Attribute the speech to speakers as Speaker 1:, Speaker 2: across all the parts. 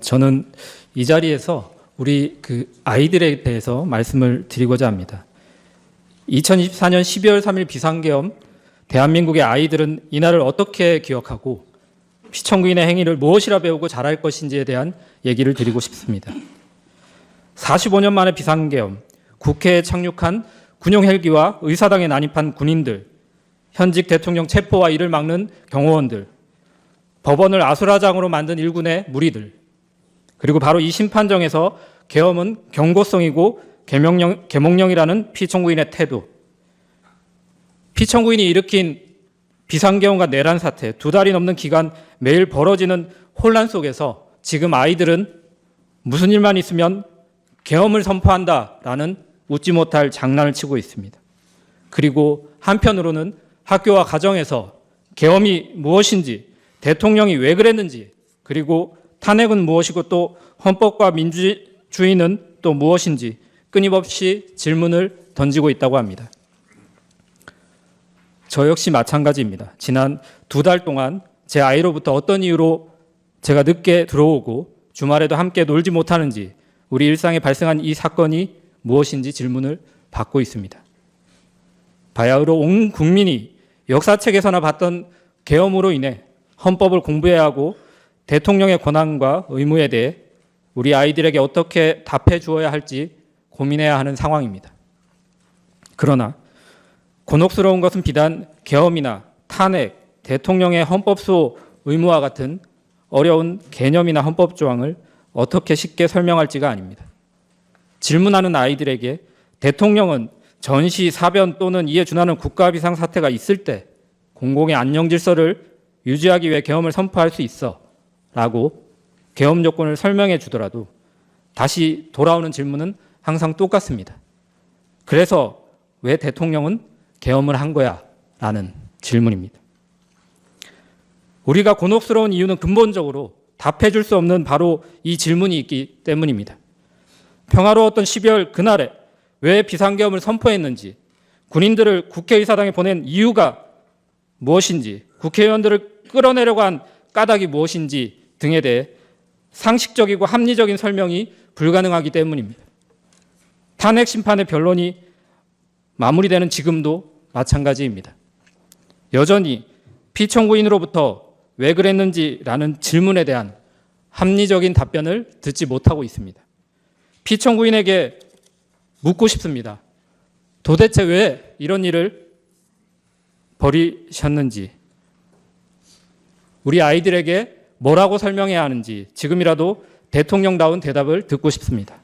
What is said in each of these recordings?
Speaker 1: 저는 이 자리에서 우리 아이들에 대해서 말씀을 드리고자 합니다. 2024년 12월 3일 비상계엄, 대한민국의 아이들은 이날을 어떻게 기억하고 피청구인의 행위를 무엇이라 배우고 잘할 것인지에 대한 얘기를 드리고 싶습니다. 45년 만에 비상계엄, 국회에 착륙한 군용 헬기와 의사당에 난입한 군인들, 현직 대통령 체포와 이를 막는 경호원들, 법원을 아수라장으로 만든 일군의 무리들, 그리고 바로 이 심판정에서 계엄은 경고성이고 계몽령이라는 피청구인의 태도, 피청구인이 일으킨 비상계엄과 내란 사태, 2달이 넘는 기간 매일 벌어지는 혼란 속에서 지금 아이들은 무슨 일만 있으면 계엄을 선포한다라는 웃지 못할 장난을 치고 있습니다. 그리고 한편으로는 학교와 가정에서 계엄이 무엇인지, 대통령이 왜 그랬는지, 그리고 탄핵은 무엇이고 또 헌법과 민주주의는 또 무엇인지 끊임없이 질문을 던지고 있다고 합니다. 저 역시 마찬가지입니다. 지난 2달 동안 제 아이로부터 어떤 이유로 제가 늦게 들어오고 주말에도 함께 놀지 못하는지, 우리 일상에 발생한 이 사건이 무엇인지 질문을 받고 있습니다. 바야흐로 온 국민이 역사책에서나 봤던 계엄으로 인해 헌법을 공부해야 하고 대통령의 권한과 의무에 대해 우리 아이들에게 어떻게 답해 주어야 할지 고민해야 하는 상황입니다. 그러나 곤혹스러운 것은 비단 계엄이나 탄핵, 대통령의 헌법수호 의무와 같은 어려운 개념이나 헌법 조항을 어떻게 쉽게 설명할지가 아닙니다. 질문하는 아이들에게 대통령은 전시, 사변 또는 이에 준하는 국가 비상 사태가 있을 때 공공의 안녕 질서를 유지하기 위해 계엄을 선포할 수 있어 라고 계엄 조건을 설명해 주더라도 다시 돌아오는 질문은 항상 똑같습니다. 그래서 왜 대통령은 계엄을 한 거야? 라는 질문입니다. 우리가 곤혹스러운 이유는 근본적으로 답해 줄 수 없는 바로 이 질문이 있기 때문입니다. 평화로웠던 12월 그날에 왜 비상계엄을 선포했는지, 군인들을 국회의사당에 보낸 이유가 무엇인지, 국회의원들을 끌어내려고 한 까닭이 무엇인지 등에 대해 상식적이고 합리적인 설명이 불가능하기 때문입니다. 탄핵 심판의 변론이 마무리되는 지금도 마찬가지입니다. 여전히 피청구인으로부터 왜 그랬는지라는 질문에 대한 합리적인 답변을 듣지 못하고 있습니다. 피청구인에게 묻고 싶습니다. 도대체 왜 이런 일을 벌이셨는지, 우리 아이들에게 뭐라고 설명해야 하는지 지금이라도 대통령다운 대답을 듣고 싶습니다.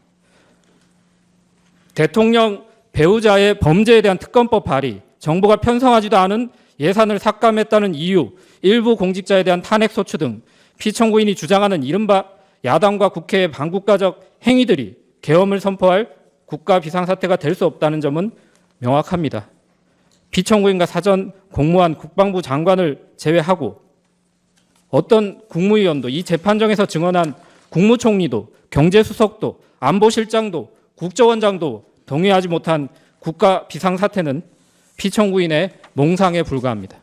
Speaker 1: 대통령 배우자의 범죄에 대한 특검법 발의, 정부가 편성하지도 않은 예산을 삭감했다는 이유, 일부 공직자에 대한 탄핵 소추 등 피청구인이 주장하는 이른바 야당과 국회의 반국가적 행위들이 계엄을 선포할 국가 비상사태가 될 수 없다는 점은 명확합니다. 피청구인과 사전 공모한 국방부 장관을 제외하고 어떤 국무위원도, 이 재판정에서 증언한 국무총리도, 경제수석도, 안보실장도, 국정원장도 동의하지 못한 국가 비상사태는 피청구인의 몽상에 불과합니다.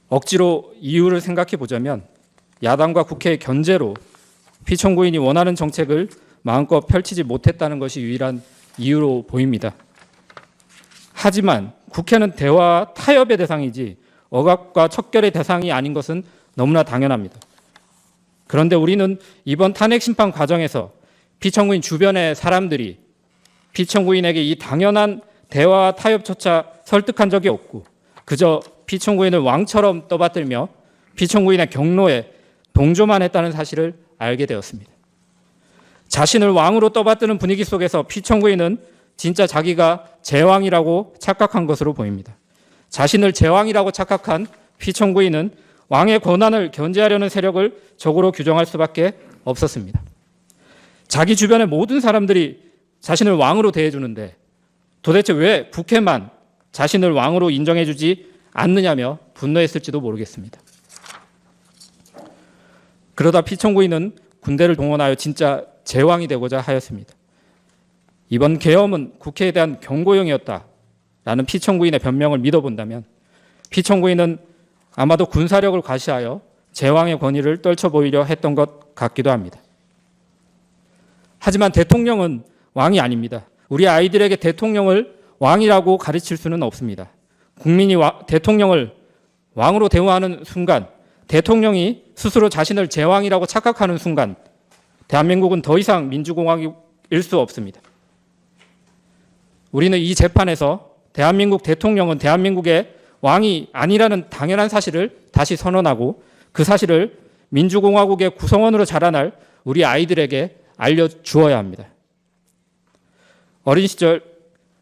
Speaker 1: 억지로 이유를 생각해 보자면 야당과 국회의 견제로 피청구인이 원하는 정책을 마음껏 펼치지 못했다는 것이 유일한 이유로 보입니다. 하지만 국회는 대화와 타협의 대상이지 억압과 척결의 대상이 아닌 것은 너무나 당연합니다. 그런데 우리는 이번 탄핵 심판 과정에서 피청구인 주변의 사람들이 피청구인에게 이 당연한 대화와 타협조차 설득한 적이 없고 그저 피청구인을 왕처럼 떠받들며 피청구인의 경로에 동조만 했다는 사실을 알게 되었습니다. 자신을 왕으로 떠받드는 분위기 속에서 피청구인은 진짜 자기가 제왕이라고 착각한 것으로 보입니다. 자신을 제왕이라고 착각한 피청구인은 왕의 권한을 견제하려는 세력을 적으로 규정할 수밖에 없었습니다. 자기 주변의 모든 사람들이 자신을 왕으로 대해주는데 도대체 왜 국회만 자신을 왕으로 인정해주지 않느냐며 분노했을지도 모르겠습니다. 그러다 피청구인은 군대를 동원하여 진짜 제왕이 되고자 하였습니다. 이번 계엄은 국회에 대한 경고용이었다라는 피청구인의 변명을 믿어본다면 피청구인은 아마도 군사력을 과시하여 제왕의 권위를 떨쳐보이려 했던 것 같기도 합니다. 하지만 대통령은 왕이 아닙니다. 우리 아이들에게 대통령을 왕이라고 가르칠 수는 없습니다. 국민이 대통령을 왕으로 대우하는 순간, 대통령이 스스로 자신을 제왕이라고 착각하는 순간, 대한민국은 더 이상 민주공화국일 수 없습니다. 우리는 이 재판에서 대한민국 대통령은 대한민국의 왕이 아니라는 당연한 사실을 다시 선언하고 그 사실을 민주공화국의 구성원으로 자라날 우리 아이들에게 알려주어야 합니다. 어린 시절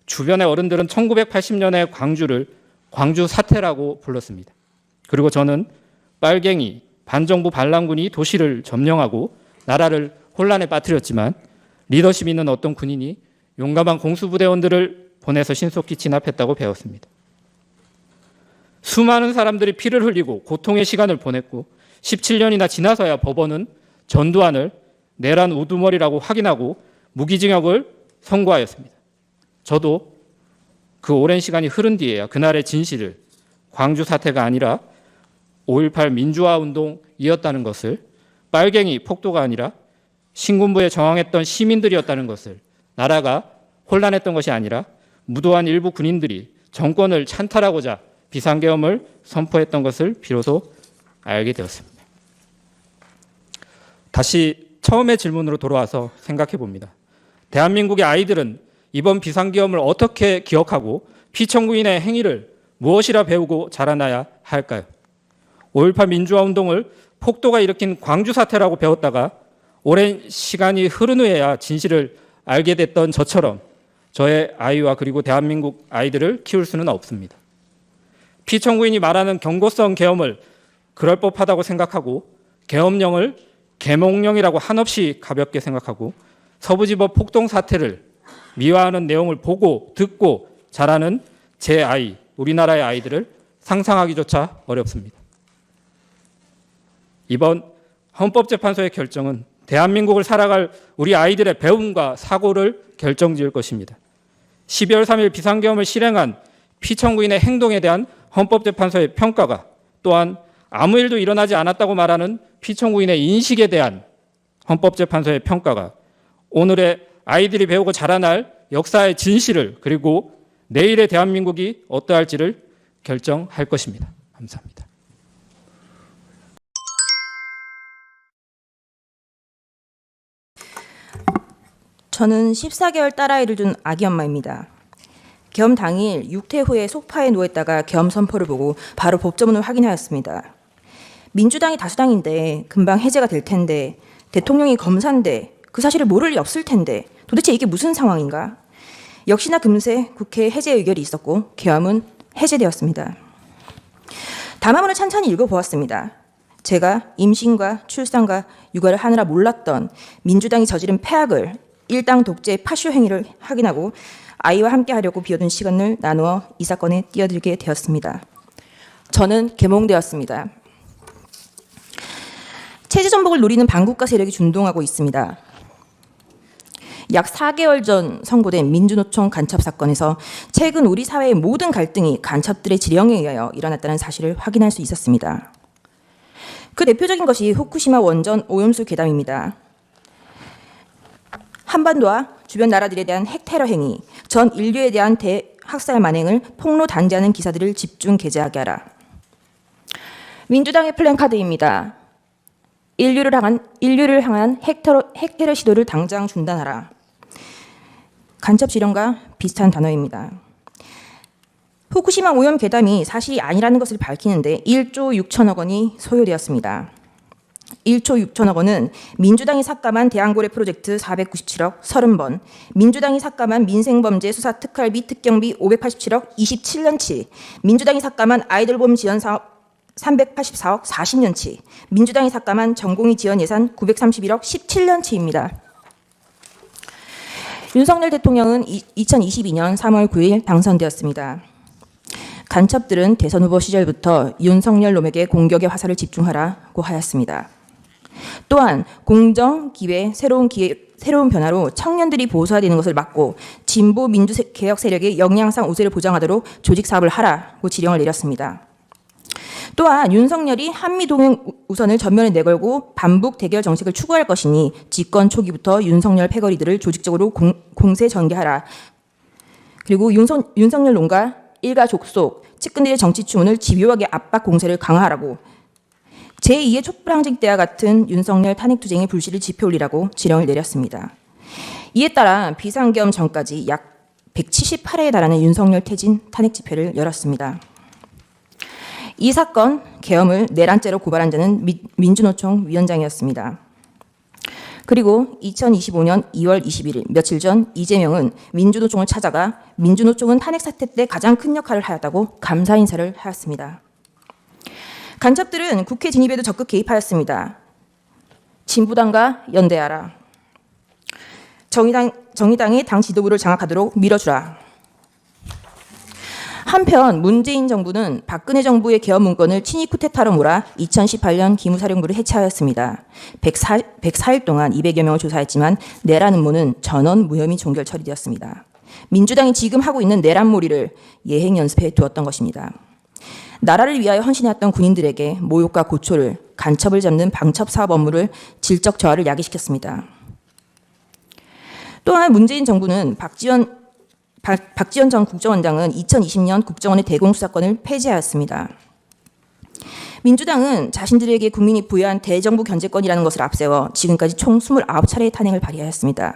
Speaker 1: 주변의 어른들은 1980년의 광주를 광주 사태라고 불렀습니다. 그리고 저는 빨갱이, 반정부 반란군이 도시를 점령하고 나라를 혼란에 빠뜨렸지만 리더십 있는 어떤 군인이 용감한 공수부대원들을 보내서 신속히 진압했다고 배웠습니다. 수많은 사람들이 피를 흘리고 고통의 시간을 보냈고 17년이나 지나서야 법원은 전두환을 내란 우두머리라고 확인하고 무기징역을 선고하였습니다. 저도 그 오랜 시간이 흐른 뒤에야 그날의 진실을 광주 사태가 아니라 5.18 민주화 운동이었다는 것을, 빨갱이 폭도가 아니라 신군부에 저항했던 시민들이었다는 것을, 나라가 혼란했던 것이 아니라 무도한 일부 군인들이 정권을 찬탈하고자 비상계엄을 선포했던 것을 비로소 알게 되었습니다. 다시 처음의 질문으로 돌아와서 생각해 봅니다. 대한민국의 아이들은 이번 비상계엄을 어떻게 기억하고 피청구인의 행위를 무엇이라 배우고 자라나야 할까요? 5.18 민주화 운동을 폭도가 일으킨 광주 사태라고 배웠다가 오랜 시간이 흐른 후에야 진실을 알게 됐던 저처럼 저의 아이와 그리고 대한민국 아이들을 키울 수는 없습니다. 피청구인이 말하는 경고성 계엄을 그럴 법하다고 생각하고 계엄령을 계몽령이라고 한없이 가볍게 생각하고 서부지법 폭동 사태를 미화하는 내용을 보고 듣고 자라는 제 아이, 우리나라의 아이들을 상상하기조차 어렵습니다. 이번 헌법재판소의 결정은 대한민국을 살아갈 우리 아이들의 배움과 사고를 결정지을 것입니다. 12월 3일 비상계엄을 실행한 피청구인의 행동에 대한 헌법재판소의 평가가, 또한 아무 일도 일어나지 않았다고 말하는 피청구인의 인식에 대한 헌법재판소의 평가가 오늘의 아이들이 배우고 자라날 역사의 진실을, 그리고 내일의 대한민국이 어떠할지를 결정할 것입니다. 감사합니다.
Speaker 2: 저는 14개월 딸아이를 둔 아기 엄마입니다. 계엄 당일 육퇴 후에 소파에 누워있다가 계엄 선포를 보고 바로 법조문을 확인하였습니다. 민주당이 다수당인데 금방 해제가 될 텐데, 대통령이 검사인데 그 사실을 모를 리 없을 텐데 도대체 이게 무슨 상황인가? 역시나 금세 국회 해제 의결이 있었고 계엄은 해제되었습니다. 담화문을 찬찬히 읽어보았습니다. 제가 임신과 출산과 육아를 하느라 몰랐던 민주당이 저지른 폐악을, 일당 독재 파쇼 행위를 확인하고 아이와 함께 하려고 비워둔 시간을 나누어 이 사건에 뛰어들게 되었습니다. 저는 계몽되었습니다. 체제 전복을 노리는 반국가 세력이 준동하고 있습니다. 약 4개월 전 선고된 민주노총 간첩 사건에서 최근 우리 사회의 모든 갈등이 간첩들의 지령에 의하여 일어났다는 사실을 확인할 수 있었습니다. 그 대표적인 것이 후쿠시마 원전 오염수 괴담입니다. 한반도와 주변 나라들에 대한 핵 테러 행위, 전 인류에 대한 대학살 만행을 폭로 단죄하는 기사들을 집중 게재하게 하라. 민주당의 플랜카드입니다. 인류를 향한 핵테러 시도를 당장 중단하라. 간첩 지령과 비슷한 단어입니다. 후쿠시마 오염 괴담이 사실이 아니라는 것을 밝히는데 1조 6천억 원이 소요되었습니다. 1조 6천억 원은 민주당이 삭감한 대왕고래 프로젝트 497억 30번, 민주당이 삭감한 민생범죄 수사 특활비 특경비 587억 27년치, 민주당이 삭감한 아이들보험 지원 사업 384억 40년치, 민주당이 삭감한 전공의 지원 예산 931억 17년치입니다. 윤석열 대통령은 2022년 3월 9일 당선되었습니다. 간첩들은 대선 후보 시절부터 윤석열 놈에게 공격의 화살을 집중하라고 하였습니다. 또한 공정, 기회, 새로운 변화로 청년들이 보수화되는 것을 막고 진보 민주개혁 세력의 역량상 우세를 보장하도록 조직 사업을 하라고 지령을 내렸습니다. 또한 윤석열이 한미동맹 우선을 전면에 내걸고 반북 대결 정책을 추구할 것이니 집권 초기부터 윤석열 패거리들을 조직적으로 공세 전개하라. 그리고 윤석열론과 일가 족속, 측근들의 정치 추문을 집요하게 압박 공세를 강화하라고 제2의 촛불항쟁 때와 같은 윤석열 탄핵투쟁의 불씨를 지펴올리라고 지령을 내렸습니다. 이에 따라 비상계엄 전까지 약 178회에 달하는 윤석열 퇴진 탄핵 집회를 열었습니다. 이 사건 계엄을 내란죄로 고발한 자는 민주노총 위원장이었습니다. 그리고 2025년 2월 21일 며칠 전 이재명은 민주노총을 찾아가 민주노총은 탄핵 사태 때 가장 큰 역할을 하였다고 감사 인사를 하였습니다. 간첩들은 국회 진입에도 적극 개입하였습니다. 진보당과 연대하라. 정의당의 당 지도부를 장악하도록 밀어주라. 한편 문재인 정부는 박근혜 정부의 계엄 문건을 친위 쿠데타로 몰아 2018년 기무사령부를 해체하였습니다. 104일 동안 200여 명을 조사했지만 내란 음모는 전원 무혐의 종결 처리되었습니다. 민주당이 지금 하고 있는 내란몰이를 예행 연습해 두었던 것입니다. 나라를 위하여 헌신했던 군인들에게 모욕과 고초를, 간첩을 잡는 방첩 사업 업무를 질적 저하를 야기시켰습니다. 또한 문재인 정부는 박지원 전 국정원장은 2020년 국정원의 대공수사권을 폐지하였습니다. 민주당은 자신들에게 국민이 부여한 대정부 견제권이라는 것을 앞세워 지금까지 총 29차례의 탄핵을 발의하였습니다.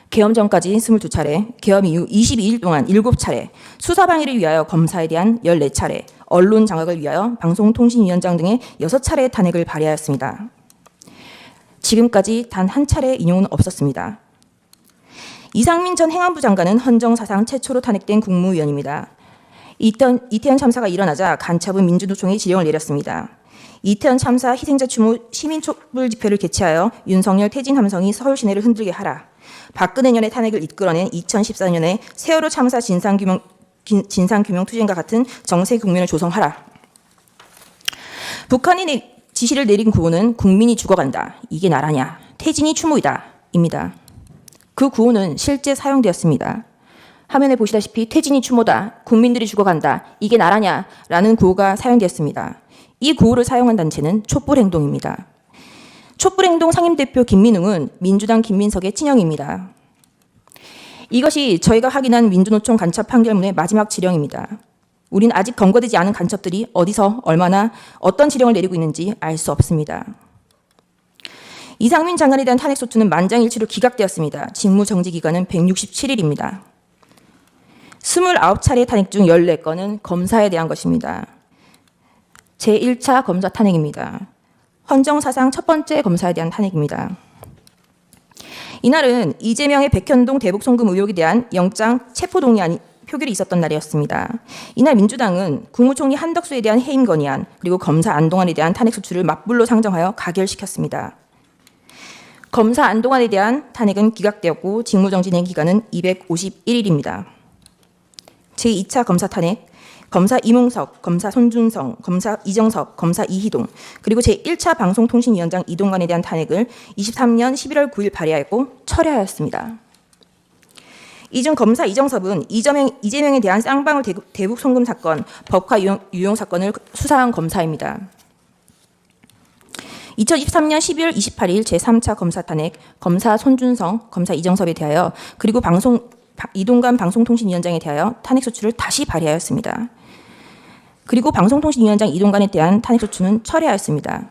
Speaker 2: 계엄 전까지 22차례, 계엄 이후 22일 동안 7차례, 수사 방해를 위하여 검사에 대한 14차례, 언론 장악을 위하여 방송통신위원장 등의 6차례의 탄핵을 발의하였습니다. 지금까지 단 한 차례의 인용은 없었습니다. 이상민 전 행안부 장관은 헌정 사상 최초로 탄핵된 국무위원입니다. 이태원 참사가 일어나자 간첩은 민주노총에 지령을 내렸습니다. 이태원 참사 희생자 추모 시민 촛불 집회를 개최하여 윤석열 퇴진 함성이 서울 시내를 흔들게 하라. 박근혜년의 탄핵을 이끌어낸 2014년에 세월호 참사 진상규명 투쟁과 같은 정세 국면을 조성하라. 북한이 지시를 내린 구호는 국민이 죽어간다. 이게 나라냐. 퇴진이 추모이다. 입니다. 그 구호는 실제 사용되었습니다. 화면에 보시다시피 퇴진이 추모다. 국민들이 죽어간다. 이게 나라냐. 라는 구호가 사용되었습니다. 이 구호를 사용한 단체는 촛불행동입니다. 촛불행동 상임대표 김민웅은 민주당 김민석의 친형입니다. 이것이 저희가 확인한 민주노총 간첩 판결문의 마지막 지령입니다. 우린 아직 검거되지 않은 간첩들이 어디서 얼마나 어떤 지령을 내리고 있는지 알 수 없습니다. 이상민 장관에 대한 탄핵소추는 만장일치로 기각되었습니다. 직무정지 기간은 167일입니다. 29차례 탄핵 중 14건은 검사에 대한 것입니다. 제1차 검사 탄핵입니다. 헌정사상 첫 번째 검사에 대한 탄핵입니다. 이날은 이재명의 백현동 대북 송금 의혹에 대한 영장 체포동의안 표결이 있었던 날이었습니다. 이날 민주당은 국무총리 한덕수에 대한 해임 건의안 그리고 검사 안동안에 대한 탄핵소추를 맞불로 상정하여 가결시켰습니다. 검사 안동안에 대한 탄핵은 기각되었고 직무정지 된 기간은 251일입니다. 제2차 검사 탄핵, 검사 이몽석, 검사 손준성, 검사 이정섭, 검사 이희동, 그리고 제1차 방송통신위원장 이동관에 대한 탄핵을 23년 11월 9일 발의하였고 철회하였습니다. 이 중 검사 이정섭은 이재명에 대한 쌍방울 대북 송금 사건, 법화 유용 사건을 수사한 검사입니다. 2023년 12월 28일 제3차 검사 탄핵, 검사 손준성, 검사 이정섭에 대하여 그리고 이동관 방송통신위원장에 대하여 탄핵소추를 다시 발의하였습니다. 그리고 방송통신위원장 이동관에 대한 탄핵소추는 철회하였습니다.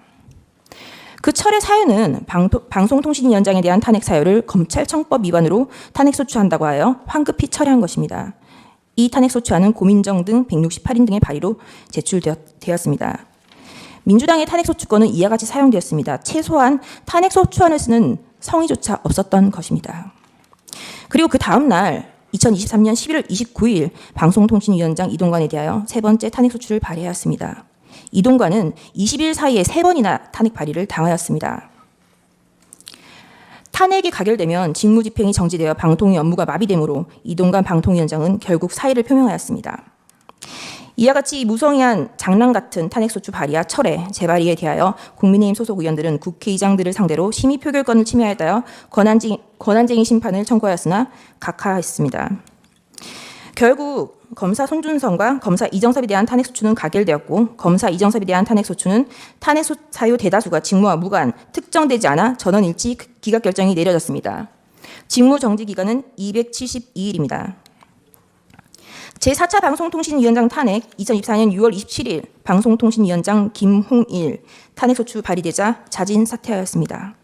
Speaker 2: 그 철회 사유는 방송통신위원장에 대한 탄핵 사유를 검찰청법 위반으로 탄핵소추한다고 하여 황급히 철회한 것입니다. 이 탄핵소추안은 고민정 등 168인 등의 발의로 제출되었습니다. 민주당의 탄핵소추권은 이와 같이 사용되었습니다. 최소한 탄핵소추안을 쓰는 성의조차 없었던 것입니다. 그리고 그 다음 날 2023년 11월 29일 방송통신위원장 이동관에 대하여 세 번째 탄핵소추를 발의하였습니다. 이동관은 20일 사이에 3번이나 탄핵 발의를 당하였습니다. 탄핵이 가결되면 직무집행이 정지되어 방통위 업무가 마비되므로 이동관 방통위원장은 결국 사의를 표명하였습니다. 이와 같이 무성의한 장난 같은 탄핵소추 발의와 철회, 재발의에 대하여 국민의힘 소속 의원들은 국회의장들을 상대로 심의 표결권을 침해하였다여 권한쟁의 심판을 청구하였으나 각하했습니다. 결국 검사 손준성과 검사 이정섭에 대한 탄핵소추는 가결되었고 검사 이정섭에 대한 탄핵소추는 탄핵 사유 대다수가 직무와 무관, 특정되지 않아 전원일치 기각 결정이 내려졌습니다. 직무 정지 기간은 272일입니다. 제4차 방송통신위원장 탄핵 2024년 6월 27일 방송통신위원장 김홍일 탄핵소추 발의되자 자진 사퇴하였습니다.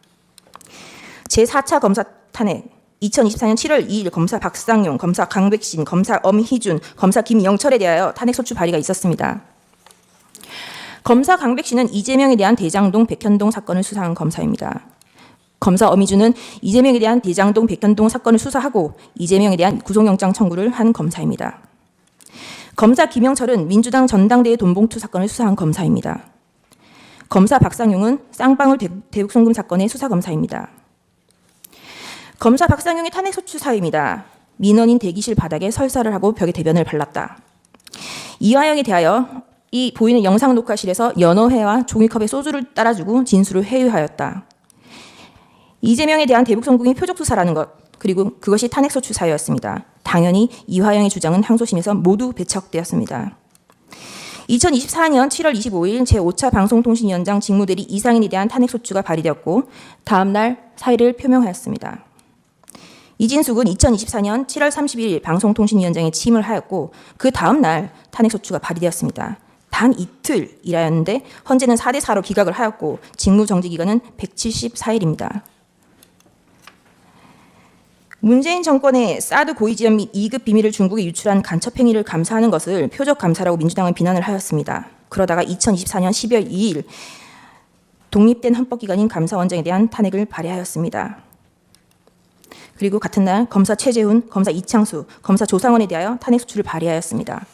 Speaker 2: 제4차 검사 탄핵 2024년 7월 2일 검사 박상용, 검사 강백신, 검사 엄희준, 검사 김영철에 대하여 탄핵소추 발의가 있었습니다. 검사 강백신은 이재명에 대한 대장동 백현동 사건을 수사한 검사입니다. 검사 엄희준은 이재명에 대한 대장동 백현동 사건을 수사하고 이재명에 대한 구속영장 청구를 한 검사입니다. 검사 김영철은 민주당 전당대회 돈봉투 사건을 수사한 검사입니다. 검사 박상용은 쌍방울 대북송금 사건의 수사검사입니다. 검사 박상용의 탄핵소추 사유입니다. 민원인 대기실 바닥에 설사를 하고 벽에 대변을 발랐다. 이화영에 대하여 이 보이는 영상 녹화실에서 연어회와 종이컵에 소주를 따라주고 진술을 회유하였다. 이재명에 대한 대북송금이 표적수사라는 것, 그리고 그것이 탄핵소추 사유였습니다. 당연히 이화영의 주장은 항소심에서 모두 배척되었습니다. 2024년 7월 25일 제5차 방송통신위원장 직무대리 이상인에 대한 탄핵소추가 발의되었고 다음 날 사의를 표명하였습니다. 이진숙은 2024년 7월 30일 방송통신위원장에 취임을 하였고 그 다음 날 탄핵소추가 발의되었습니다. 단 이틀 일하였는데 헌재는 4대4로 기각을 하였고 직무정지 기간은 174일입니다. 문재인 정권의 사드 고위지원 및 2급 비밀을 중국에 유출한 간첩 행위를 감사하는 것을 표적 감사라고 민주당은 비난을 하였습니다. 그러다가 2024년 12월 2일 독립된 헌법기관인 감사원장에 대한 탄핵을 발의하였습니다. 그리고 같은 날 검사 최재훈, 검사 이창수, 검사 조상원에 대하여 탄핵소추를 발의하였습니다.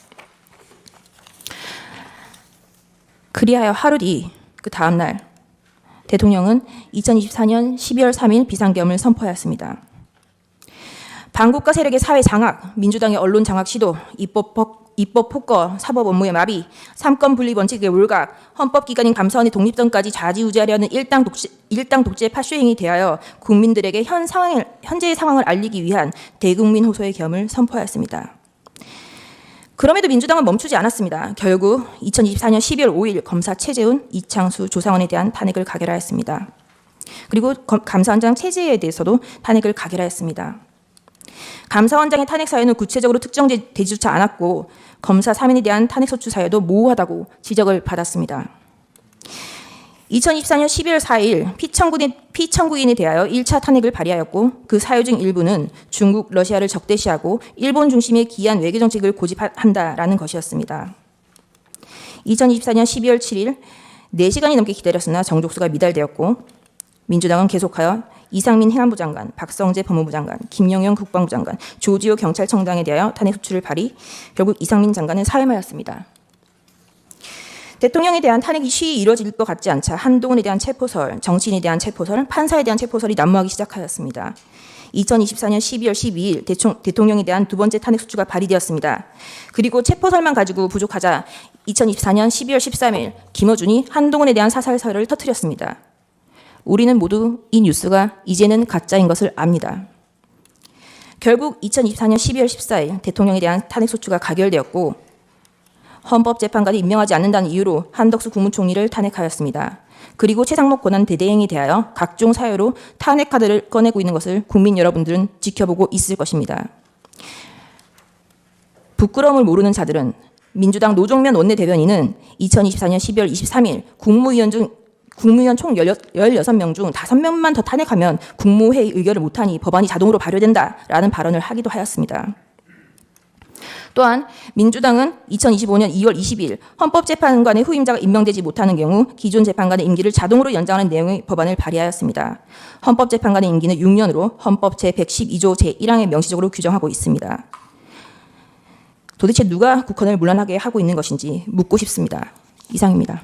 Speaker 2: 그리하여 하루 뒤 그 다음 날 대통령은 2024년 12월 3일 비상계엄을 선포하였습니다. 반국가 세력의 사회 장악, 민주당의 언론 장악 시도, 입법 폭거, 사법 업무의 마비, 삼권 분립 원칙의 몰각, 헌법기관인 감사원의 독립성까지 좌지우지하려는 일당 독재의 파쇼행에 대하여 국민들에게 현재의 상황을 알리기 위한 대국민 호소의 계엄을 선포하였습니다. 그럼에도 민주당은 멈추지 않았습니다. 결국 2024년 12월 5일 검사 최재훈, 이창수, 조상원에 대한 탄핵을 가결하였습니다. 그리고 감사원장 최재해에 대해서도 탄핵을 가결하였습니다. 감사원장의 탄핵 사유는 구체적으로 특정되지조차 않았고 검사 3인에 대한 탄핵소추 사유도 모호하다고 지적을 받았습니다. 2024년 12월 4일 피청구인에 대하여 1차 탄핵을 발의하였고 그 사유 중 일부는 중국, 러시아를 적대시하고 일본 중심의 기이한 외교정책을 고집한다라는 것이었습니다. 2024년 12월 7일 4시간이 넘게 기다렸으나 정족수가 미달되었고 민주당은 계속하여 이상민 행안부 장관, 박성재 법무부 장관, 김영현 국방부 장관, 조지호 경찰청장에 대하여 탄핵소추를 발의, 결국 이상민 장관은 사임하였습니다. 대통령에 대한 탄핵이 쉬이 이루어질 것 같지 않자 한동훈에 대한 체포설, 정치인에 대한 체포설, 판사에 대한 체포설이 난무하기 시작하였습니다. 2024년 12월 12일 대통령에 대한 두 번째 탄핵소추가 발의되었습니다. 그리고 체포설만 가지고 부족하자 2024년 12월 13일 김어준이 한동훈에 대한 사살설을 터뜨렸습니다. 우리는 모두 이 뉴스가 이제는 가짜인 것을 압니다. 결국 2024년 12월 14일 대통령에 대한 탄핵소추가 가결되었고 헌법재판관이 임명하지 않는다는 이유로 한덕수 국무총리를 탄핵하였습니다. 그리고 최상목 권한대대행에 대하여 각종 사유로 탄핵 카드를 꺼내고 있는 것을 국민 여러분들은 지켜보고 있을 것입니다. 부끄러움을 모르는 자들은 민주당 노종면 원내대변인은 2024년 12월 23일 국무위원 총 16명 중 5명만 더 탄핵하면 국무회의 의결을 못하니 법안이 자동으로 발효된다라는 발언을 하기도 하였습니다. 또한 민주당은 2025년 2월 20일 헌법재판관의 후임자가 임명되지 못하는 경우 기존 재판관의 임기를 자동으로 연장하는 내용의 법안을 발의하였습니다. 헌법재판관의 임기는 6년으로 헌법 제112조 제1항에 명시적으로 규정하고 있습니다. 도대체 누가 국헌을 문란하게 하고 있는 것인지 묻고 싶습니다. 이상입니다.